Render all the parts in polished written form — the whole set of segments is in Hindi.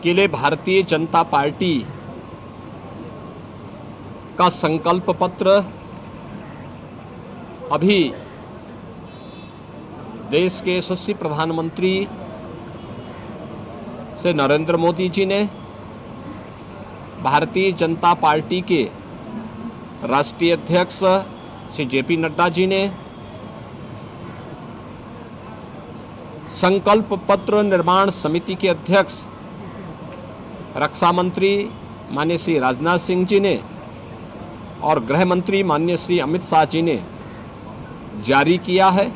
के लिए भारतीय जनता पार्टी का संकल्प पत्र अभी देश के यशस्वी प्रधानमंत्री श्री नरेंद्र मोदी जी ने भारतीय जनता पार्टी के राष्ट्रीय अध्यक्ष श्री जेपी नड्डा जी ने संकल्प पत्र निर्माण समिति के अध्यक्ष रक्षा मंत्री माननीय श्री राजनाथ सिंह जी ने और गृह मंत्री माननीय श्री अमित शाह जी ने जारी किया है।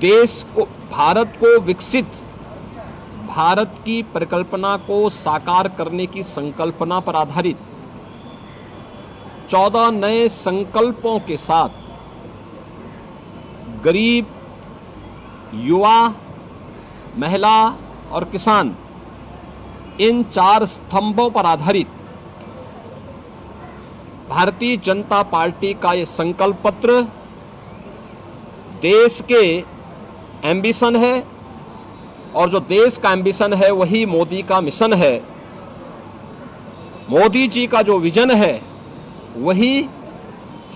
देश को, भारत को विकसित भारत की परिकल्पना को साकार करने की संकल्पना पर आधारित 14 नए संकल्पों के साथ गरीब, युवा, महिला और किसान, इन 4 स्तंभों पर आधारित भारतीय जनता पार्टी का ये संकल्प पत्र देश के एम्बिशन है, और जो देश का एम्बिशन है वही मोदी का मिशन है। मोदी जी का जो विजन है वही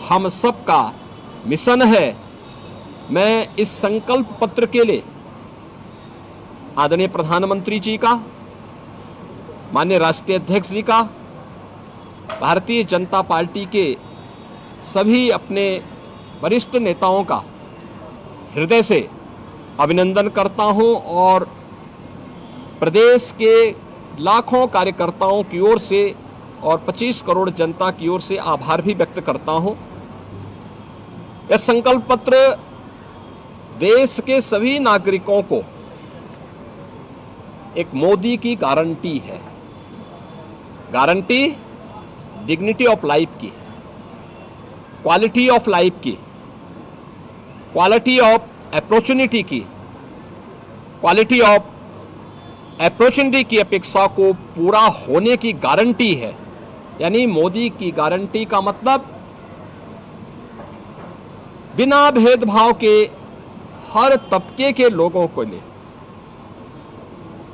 हम सब का मिशन है। मैं इस संकल्प पत्र के लिए आदरणीय प्रधानमंत्री जी का, माननीय राष्ट्रीय अध्यक्ष जी का, भारतीय जनता पार्टी के सभी अपने वरिष्ठ नेताओं का हृदय से अभिनंदन करता हूं और प्रदेश के लाखों कार्यकर्ताओं की ओर से और 25 करोड़ जनता की ओर से आभार भी व्यक्त करता हूं। यह संकल्प पत्र देश के सभी नागरिकों को एक मोदी की गारंटी है। गारंटी डिग्निटी ऑफ लाइफ की, क्वालिटी ऑफ लाइफ की, क्वालिटी ऑफ अपॉर्चुनिटी की, क्वालिटी ऑफ अपॉर्चुनिटी की अपेक्षा को पूरा होने की गारंटी है। यानी मोदी की गारंटी का मतलब बिना भेदभाव के हर तबके के लोगों को लिए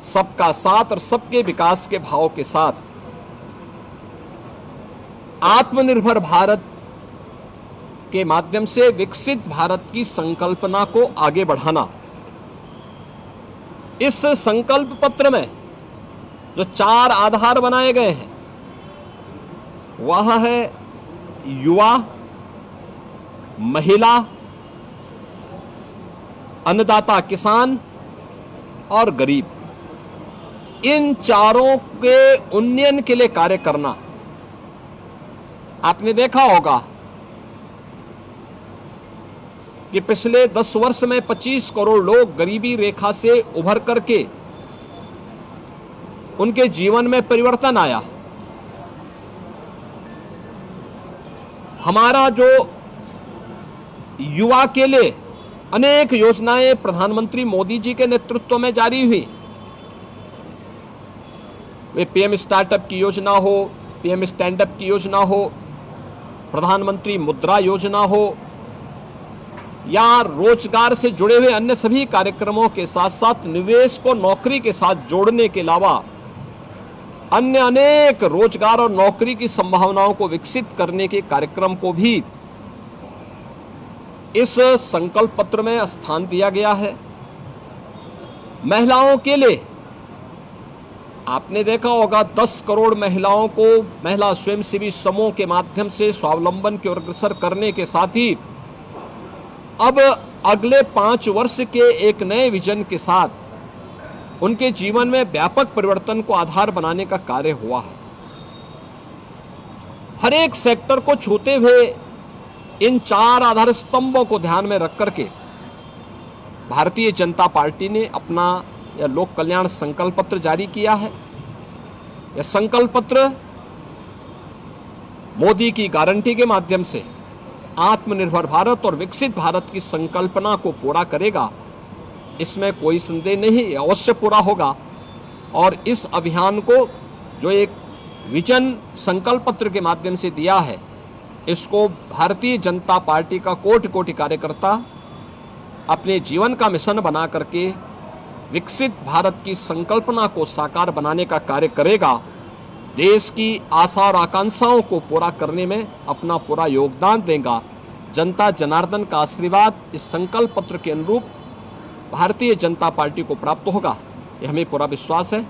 सबका साथ और सबके विकास के भाव के साथ आत्मनिर्भर भारत के माध्यम से विकसित भारत की संकल्पना को आगे बढ़ाना। इस संकल्प पत्र में जो 4 आधार बनाए गए हैं वह है युवा, महिला, अन्नदाता किसान और गरीब। इन चारों के उन्नयन के लिए कार्य करना। आपने देखा होगा कि पिछले 10 वर्ष में 25 करोड़ लोग गरीबी रेखा से उभर करके उनके जीवन में परिवर्तन आया। हमारा जो युवा के लिए अनेक योजनाएं प्रधानमंत्री मोदी जी के नेतृत्व में जारी हुई, वे पीएम स्टार्टअप की योजना हो, पीएम स्टैंडअप की योजना हो, प्रधानमंत्री मुद्रा योजना हो, या रोजगार से जुड़े हुए अन्य सभी कार्यक्रमों के साथ साथ निवेश को नौकरी के साथ जोड़ने के अलावा अन्य अनेक रोजगार और नौकरी की संभावनाओं को विकसित करने के कार्यक्रम को भी इस संकल्प पत्र में स्थान दिया गया है। महिलाओं के लिए आपने देखा होगा 10 करोड़ महिलाओं को महिला स्वयंसेवी समूह के माध्यम से स्वावलंबन की ओर अग्रसर करने के साथ ही अब अगले 5 वर्ष के एक नए विजन के साथ उनके जीवन में व्यापक परिवर्तन को आधार बनाने का कार्य हुआ है। हर एक सेक्टर को छूते हुए इन 4 आधार स्तंभों को ध्यान में रख करके भारतीय जनता पार्टी ने अपना यह लोक कल्याण संकल्प पत्र जारी किया है। यह संकल्प पत्र मोदी की गारंटी के माध्यम से आत्मनिर्भर भारत और विकसित भारत की संकल्पना को पूरा करेगा, इसमें कोई संदेह नहीं, अवश्य पूरा होगा। और इस अभियान को जो एक विजन संकल्प पत्र के माध्यम से दिया है, इसको भारतीय जनता पार्टी का कोटि कोटि कार्यकर्ता अपने जीवन का मिशन बना करके विकसित भारत की संकल्पना को साकार बनाने का कार्य करेगा, देश की आशा और आकांक्षाओं को पूरा करने में अपना पूरा योगदान देगा। जनता जनार्दन का आशीर्वाद इस संकल्प पत्र के अनुरूप भारतीय जनता पार्टी को प्राप्त होगा, यह हमें पूरा विश्वास है।